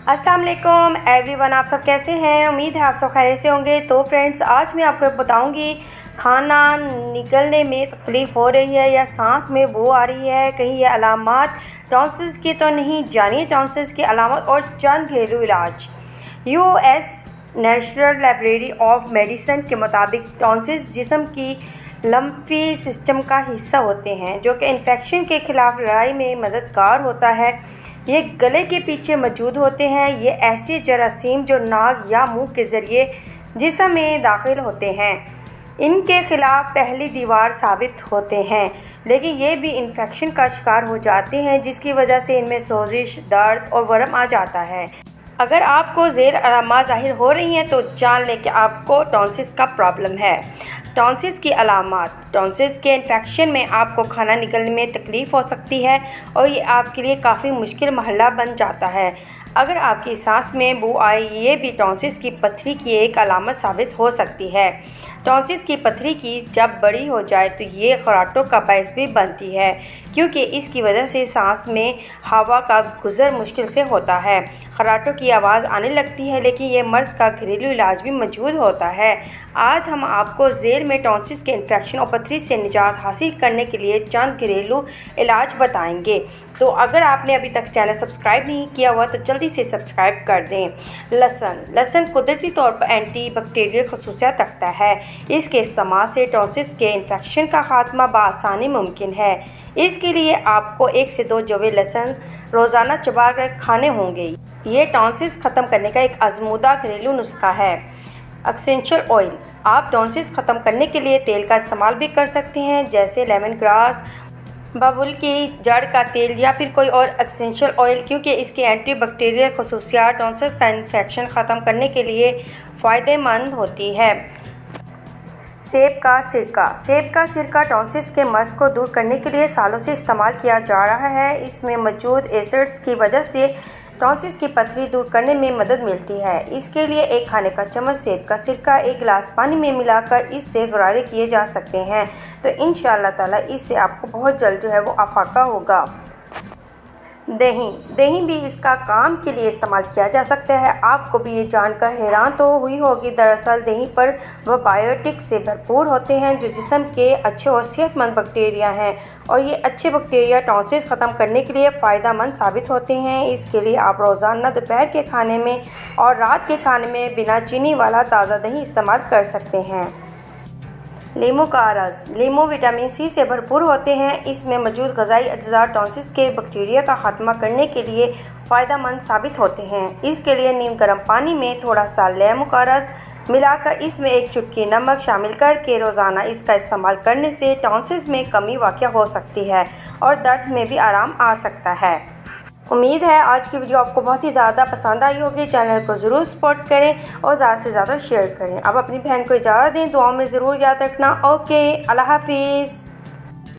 अस्सलाम वालेकुम एवरीवन, आप सब कैसे हैं। उम्मीद है आप सब खैरियत से होंगे। तो फ्रेंड्स, आज मैं आपको बताऊंगी खाना निकलने में तकलीफ़ हो रही है या सांस में बू आ रही है, कहीं ये अलामात टॉन्सिल्स की तो नहीं। जानिए टॉन्सिल्स की अलामत और चंद घरेलू इलाज। US national library of medicine के मुताबिक टॉन्सिल्स जिस्म की लम्फी सिस्टम का हिस्सा होते हैं जो कि इन्फेक्शन के ख़िलाफ़ लड़ाई में मददगार होता है। ये गले के पीछे मौजूद होते हैं। ये ऐसे जरासीम जो नाक या मुंह के ज़रिए जिस्म में दाखिल होते हैं, इनके ख़िलाफ़ पहली दीवार साबित होते हैं, लेकिन ये भी इन्फेक्शन का शिकार हो जाते हैं जिसकी वजह से इनमें सोजिश, दर्द और वर्म आ जाता है। अगर आपको ज़ेर अलामात ज़ाहिर हो रही हैं तो जान लें कि आपको टॉन्सिल्स का प्रॉब्लम है। टॉन्सिल्स की अलामात। टॉन्सिल्स के इन्फेक्शन में आपको खाना निकलने में तकलीफ़ हो सकती है और ये आपके लिए काफ़ी मुश्किल मरहला बन जाता है। अगर आपकी सांस में बू आए, ये भी टॉन्सिल्स की पथरी की एक अलामत साबित हो सकती है। टॉन्सिल्स की पथरी की जब बड़ी हो जाए तो ये खराटों का बायस भी बनती है, क्योंकि इसकी वजह से सांस में हवा का गुज़र मुश्किल से होता है। खराटों की आवाज़ आने लगती है, लेकिन ये मर्ज़ का घरेलू इलाज भी मौजूद होता है। आज हम आपको ज़ेल में टॉन्सिल्स के इन्फेक्शन और पथरी से निजात हासिल करने के लिए चंद घरेलू इलाज बताएंगे। तो अगर आपने अभी तक चैनल सब्सक्राइब नहीं किया हुआ तो जल्दी से सब्सक्राइब कर दें। लहसुन कुदरती तौर पर एंटी बैक्टीरियल खसूसियात रखता है। इसके इस्तेमाल से टॉन्सिल्स के इन्फेक्शन का खात्मा बआसानी मुमकिन है। इसके लिए आपको 1 से 2 जवे लहसुन रोज़ाना चबा कर खाने होंगे। ये टॉन्सिल्स ख़त्म करने का एक आजमूदा घरेलू नुस्खा है। Essential oil. आप टॉन्सिल्स ख़त्म करने के लिए तेल का इस्तेमाल भी कर सकते हैं, जैसे लेमन ग्रास, बबूल की जड़ का तेल या फिर कोई और एसेंशियल ऑयल, क्योंकि इसके एंटीबैक्टीरियल खसूसियात टॉन्सिल्स का इन्फेक्शन ख़त्म करने के लिए फ़ायदेमंद होती है। सेब का सिरका टॉन्सिल्स के मर्ज़ को दूर करने के लिए सालों से इस्तेमाल किया जा रहा है। इसमें मौजूद एसिड्स की वजह से टॉन्सिल्स की पथरी दूर करने में मदद मिलती है। इसके लिए 1 खाने का चम्मच सेब का सिरका 1 गिलास पानी में मिलाकर इससे गरारे किए जा सकते हैं। तो इंशाअल्लाह ताला इससे आपको बहुत जल्द जो है वो अफाका होगा। दही भी इसका काम के लिए इस्तेमाल किया जा सकता है। आपको भी ये जानकर हैरान तो हुई होगी, दरअसल दही पर प्रोबायोटिक से भरपूर होते हैं जो जिस्म के अच्छे और सेहतमंद बैक्टीरिया हैं, और ये अच्छे बैक्टीरिया टॉन्सिल्स ख़त्म करने के लिए फ़ायदेमंद साबित होते हैं। इसके लिए आप रोज़ाना दोपहर के खाने में और रात के खाने में बिना चीनी वाला ताज़ा दही इस्तेमाल कर सकते हैं। लीमू का रस। लीमू विटामिन सी से भरपूर होते हैं। इसमें मौजूद ग़िज़ाई अज्जा टॉन्सिल्स के बैक्टीरिया का खात्मा करने के लिए फ़ायदेमंद साबित होते हैं। इसके लिए नीम गर्म पानी में थोड़ा सा लीमू का रस मिलाकर इसमें 1 चुटकी नमक शामिल करके रोज़ाना इसका इस्तेमाल करने से टॉन्सिल्स में कमी वाक़या हो सकती है और दर्द में भी आराम आ सकता है। उम्मीद है आज की वीडियो आपको बहुत ही ज़्यादा पसंद आई होगी। चैनल को ज़रूर सपोर्ट करें और ज़्यादा से ज़्यादा शेयर करें। अब अपनी बहन को इजाज़त दें, दुआओं में ज़रूर याद रखना। ओके, अल्लाह हाफिज़।